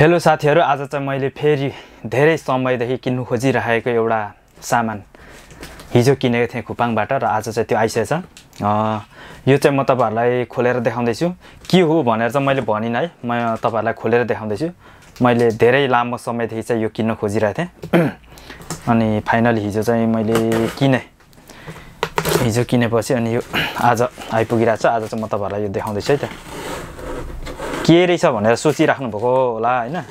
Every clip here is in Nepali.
हेलो साथीहरु, आज चाहिँ मैले फेरि धेरै समयदेखि किन्नु खोजिरहेको एउटा सामान हिजो किनेको थिएँ खुपाङबाट र आज चाहिँ त्यो आइसकेछ। यो चाहिँ म तपाईहरुलाई खोलेर देखाउँदै छु। के हो भनेर चाहिँ मैले भनिन है, म तपाईहरुलाई खोलेर देखाउँदै छु। मैले धेरै लामो समयदेखि चाहिँ यो किन्न खोजिरहेको थिएँ अनि फाइनली हिजो चाहिँ मैले किने। हिजो किनेपछि अनि यो आज आइपुगिरहेछ। आज चाहिँ म तपाईहरुलाई यो देखाउँदै छु है त। के रहेछ भनेर सोचिराख्नु भएको होला हैन।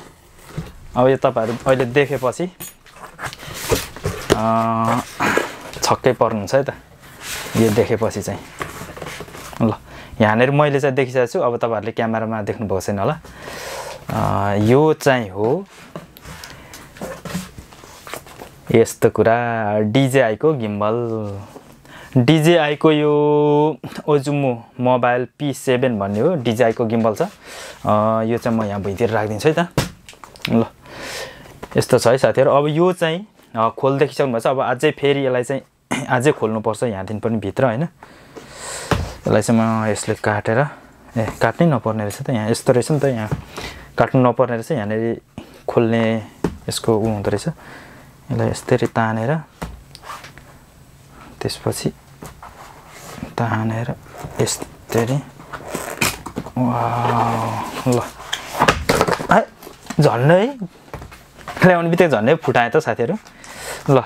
अब यो तपाईहरु अहिले देखेपछि छक्कै पर्नुहुन्छ है त। यो देखेपछि चाहिँ ल यहाँनेर मैले चाहिँ देखिसकेको छु। अब तपाईहरुले क्यामेरामा देख्नु भएको छैन होला। यो चाहिँ हो यस्तो कुरा, DJI को गिम्बल। DJI को यो ओजुमो मोबाइल P7 भन्ने हो। DJI को गिम्बल छ। यो चाहिँ म यहाँ भुइँतिर राख्दिन्छु है त। ल यस्तो छ है साथीहरु। अब यो चाहिँ खोल देखिसक्नु भएको छ। अब अझै फेरि यसलाई चाहिँ अझै खोल्नु पर्छ यहाँदेखि पनि भित्र हैन। यसलाई चाहिँ म यसले काटेर काट्नै नपर्ने रहेछ त। यहाँ यस्तो रहेछ नि त। यहाँ काट्नु नपर्ने रहेछ। यहाँनेरि खोल्ने यसको हुँदो रहेछ। यसलाई यसरी तानेर त्यसपछि तानेर यसरी वाउ ल झन्नै ल्याउने बित्तिकै झन्नै फुटाए त साथीहरु। ल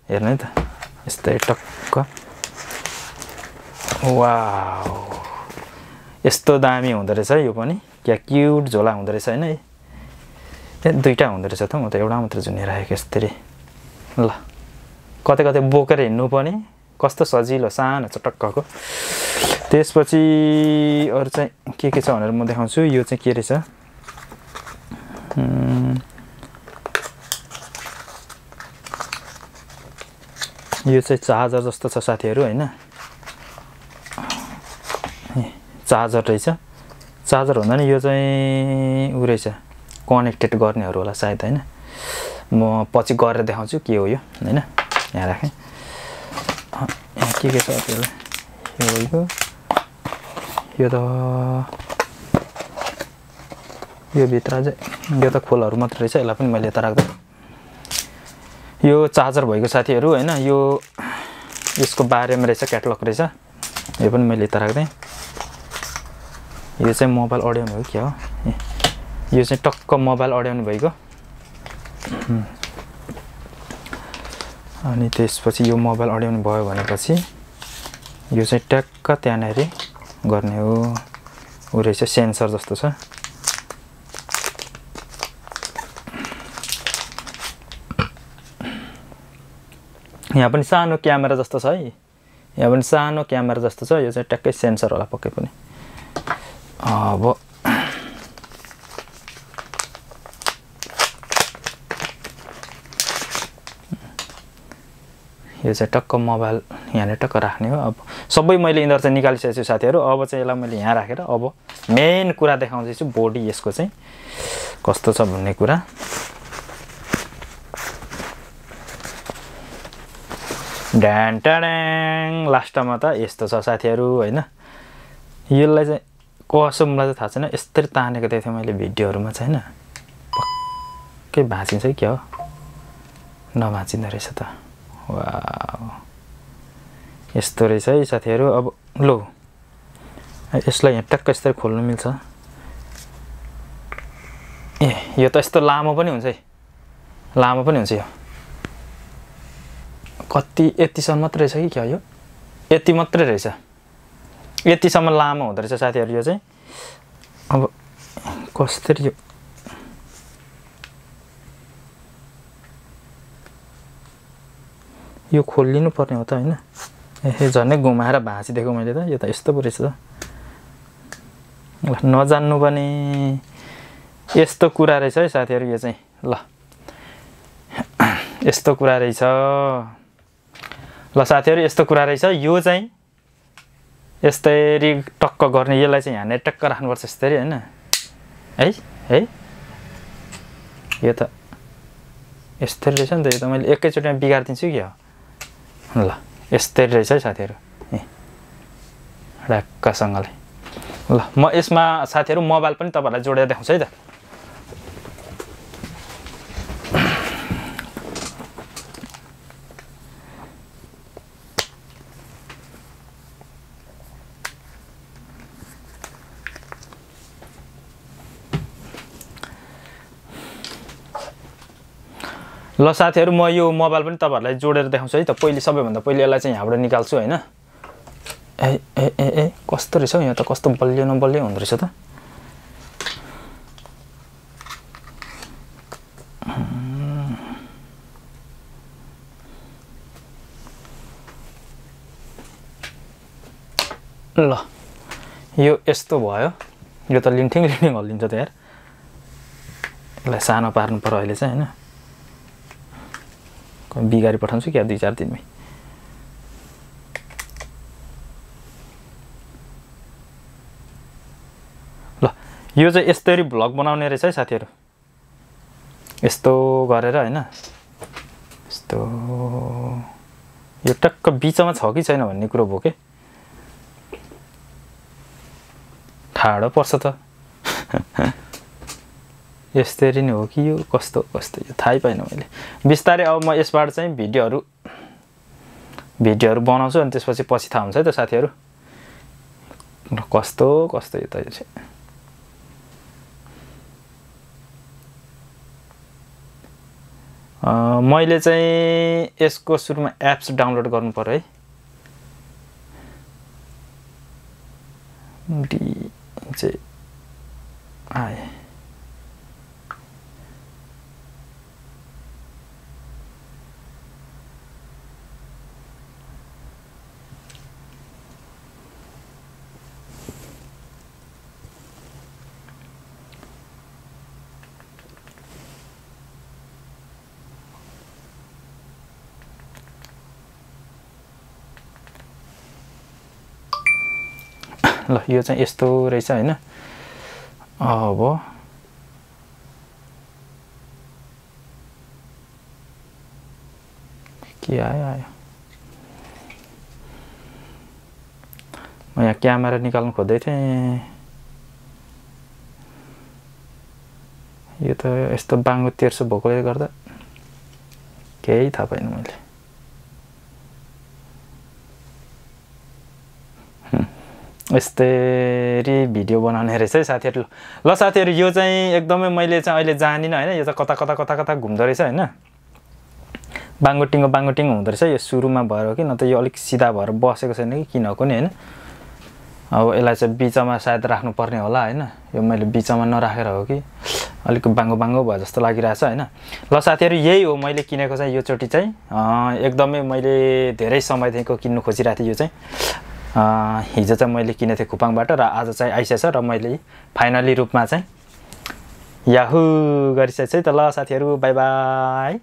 हेर्नु है त यस्तै टक्क। वाउ यस्तो दामी हुँदो रहेछ यो पनि। क्या क्यूट झोला हुँदो रहेछ हैन। दुईटा हुँदो रहेछ त। म त एउटा मात्र झुनिरहेको यसरी। ल कतै कतै बोकेर हिँड्नु पनि कस्तो सजिलो सानो चटक्कको। त्यसपछि अरु चाहिँ के छ भनेर म देखाउँछु। यो चाहिँ के रहेछ, यो चाहिँ चार्जर जस्तो छ साथीहरु हैन। चार्जर रहेछ। चार्जर भन्दा नि यो चाहिँ उ रहेछ, कनेक्टेड गर्नेहरु होला सायद हैन। म पछि गरेर देखाउँछु के हो यो हैन। यहाँ राखे। यहाँ के छ त्यसलाई। यो त यो भित्र चाहिँ यो त खोलहरु मात्र रहेछ। यसलाई पनि मैले यता राख्दै। यो चार्जर भएको साथीहरु हैन। यो यसको बारेमा रहेछ, क्याटलग रहेछ। यो पनि मैले यता राख्दै। यो चाहिँ मोबाइल अड्याउने हो के हो। यो चाहिँ टक्क मोबाइल अड्याउने भएको। अनि त्यसपछि यो मोबाइल अड्याउने भयो भनेपछि यो चाहिँ ट्याक्क त्यहाँनेरि गर्ने हो। उ रहेछ सेन्सर जस्तो छ। यहाँ पनि सानो क्यामेरा जस्तो छ है। यहाँ पनि सानो क्यामेरा जस्तो छ। यो चाहिँ ट्याक्कै सेन्सर होला पक्कै पनि। अब यो चाहिँ टक्क मोबाइल यहाँ टक्क राख्ने हो। अब सबै मैले इन्धर चाहिँ निकालिसकेको छु साथीहरु। अब चाहिँ यसलाई मैले यहाँ राखेर अब मेन कुरा देखाउँदै छु। बडी यसको चाहिँ कस्तो छ भन्ने कुरा। ड्यान टाडाङ लास्टमा त यस्तो छ साथीहरु हैन। यसलाई चाहिँ कसो मलाई त थाहा छैन। यसरी तानेको देखेँ मैले भिडियोहरुमा चाहिँ हैन। पक्कै भाँचिन्छ कि के हो। नभाँचिँदो रहेछ त। वाउ यस्तो रहेछ है साथीहरु। अब लो यसलाई यहाँ टक्क यसरी खोल्नु मिल्छ। यो त यस्तो लामो पनि हुन्छ है। लामो पनि हुन्छ। यो कति यतिसम्म मात्र रहेछ कि क्या यो। यति मात्रै रहेछ। यतिसम्म लामो हुँदो रहेछ साथीहरु यो चाहिँ। अब कसरी यो खोलिनु पर्ने हो त हैन। झन्नै घुमाएर भाँचिदिएको मैले त। यो त यस्तो पो रहेछ त। ल नजान्नु पनि यस्तो कुरा रहेछ है साथीहरु यो चाहिँ। ल यस्तो कुरा रहेछ। ल साथीहरु यस्तो कुरा रहेछ। यो चाहिँ यस्तरी टक्क गर्ने। यसलाई चाहिँ यहाँ टक्क राख्नुपर्छ यसरी हैन। है यो त यस्तरी रहेछ नि त। यो त मैले एकैचोटिमा बिगार्दिन्छु के हो। ल यस्तरी रहेछ है साथीहरु। ढाक्कसँगले। ल म यसमा साथीहरु मोबाइल पनि तपाईहरुलाई जोडेर देखाउँछु है त। ल साथीहरु म यो मोबाइल पनि तपाईहरुलाई जोडेर देखाउँछु है त पहिले सबैभन्दा पहिले यसलाई चाहिँ यहाँबाट निकाल्छु हैन ए ए ए ए कस्तो रहेछ यहाँ त कस्तो बलियो न बलियो हुँदै रहेछ त ल यो यस्तो भयो यो त लिन्थिङ हल्लिन्छ त यार यसलाई सानो पार्नु पर्यो अहिले चाहिँ हैन बिगारी पठाउँछु क्या 2-4 दिनमै ल यो चाहिँ यस्तरी भ्लग बनाउने रहेछ है साथीहरु यस्तो गरेर हैन यस्तो यो टक्क बीचमा छ कि छैन भन्ने कुरा भो के ठाडो पर्छ त यस्तरी नै हो कि यो कस्तो कस्तो यो थाहै पाइन मैले बिस्तारै अब म यसबाट चाहिँ भिडियोहरु बनाउँछु अनि त्यसपछि पछि थाहा हुन्छ है त साथीहरु कस्तो कस्तो यो त यो चाहिँ मैले चाहिँ यसको सुरुमा एप्स डाउनलोड गर्नु पर्यो है डी चाहिँ आए ल यो चाहिँ यस्तो रहेछ हैन अब के आयो म यहाँ क्यामेरा निकाल्न खोज्दै थिएँ यो त यस्तो बाङ्गो तेर्सो भएकोले गर्दा केही थाहा पाइन मैले यस्तरी भिडियो बनाउने रहेछ है साथीहरु ल साथीहरु यो चाहिँ एकदमै मैले चाहिँ अहिले जानिन हैन यो चाहिँ कता घुम्दै रहेछ हैन बाङ्गोटिङ हुँदै रहेछ यो सुरुमा भएर हो कि न त यो अलिक सिधा भएर बसेको छैन कि किन हो नि हैन अब यसलाई चाहिँ बीचमा सायद राख्नु पर्ने होला हैन यो मैले बीचमा नराखेर हो कि अलिक बाङ्गो भयो जस्तो लागिरहेछ हैन ल साथीहरु यही हो मैले किनेको चाहिँ यो चोटी चाहिँ एकदमै मैले धेरै समयदेखिको किन्नु खोजिरहेको थिएँ यो चाहिँ हिजो चाहिँ मैले किनेको थिएँ खुपाङबाट र आज चाहिँ आइसकेछ र मैले फाइनली रूपमा चाहिँ याहु गरिसकेछु है त ल साथीहरु बाइ बाइ